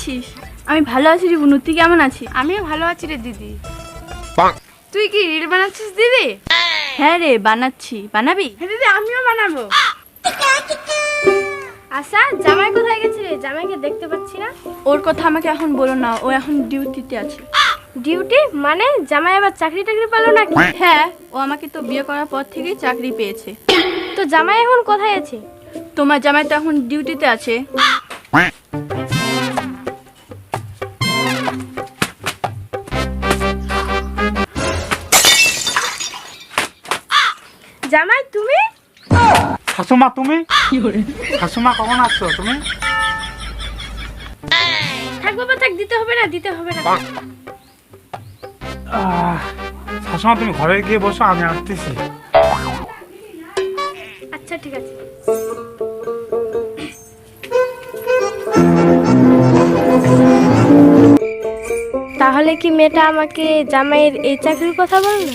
আছিস? আমি ভালো আছি রে বুনু, তুই কেমন আছিস? আমিও ভালো আছি রে দিদি। তুই কি রিল বানাচ্ছিস দিদি? হ্যাঁ রে বানাচ্ছি, বানাবি? হ্যাঁ দিদি, আমিও বানাবো। আচ্ছা, জামাই কোথায় গেছে রে? জামাইকে দেখতে পাচ্ছি না। ওর কথা আমাকে এখন বলো না, ও এখন ডিউটিতে আছে। ডিউটি মানে? জামাই আবার চাকরি টাকরি পেলো নাকি? হ্যাঁ, ও আমাকে তো বিয়ে করার পর থেকেই চাকরি পেয়েছে। তো জামাই এখন কোথায় আছে? তোমার জামাই তো এখন ডিউটিতে আছে। জামাই তুমি? শাশুমা তুমি? শাশুমা কখন আসছো তুমি? থাক বাবা থাক, দিতে হবে না, দিতে হবে না। শাশুমা তুমি ঘরে গিয়ে বসো, আমি আসতেছি। আচ্ছা ঠিক আছে। তাহলে কি মেয়েটা আমাকে জামাইয়ের এই চাকরির কথা বলল?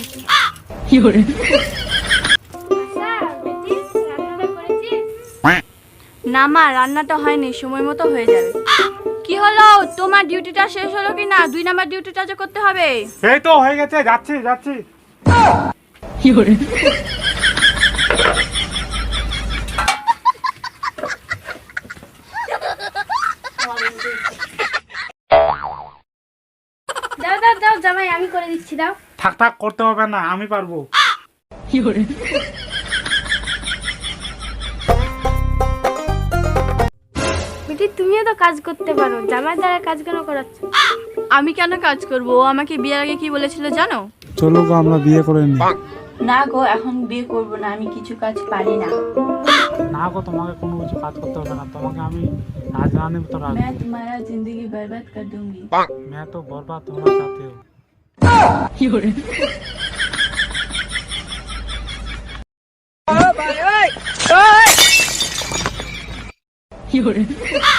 না মা, রান্নাটা হয়নি, সময় মতো হয়ে যাবে। কি হলো, তোমার ডিউটিটা শেষ হলো কি না? 2 নাম্বার ডিউটিটা যে করতে হবে। এই তো হয়ে গেছে, যাচ্ছি যাচ্ছি। দাও দাও দাও জামাই, আমি করে দিচ্ছি, দাও। থাক থাক, করতে হবে না, আমি পারবো। বেটি তুমিও তো কাজ করতে পারো, জামাই দ্বারা কাজ কেন করাচ্ছ? আমি কেন কাজ করব? ও আমাকে বিয়ের আগে কি বলেছিল জানো? চলো গো, আমরা বিয়ে করে নি। না গো, এখন বিয়ে করব না, আমি কিছু কাজ পারি না। না গো, তোমাকে কোনো কিছু কাজ করতে হবে না, তোমাকে আমি রাজরানী তো রাখবো। मैं तुम्हारा जिंदगी बर्बाद कर दूंगी। मैं तो बर्बाद होना चाहती हूँ। You're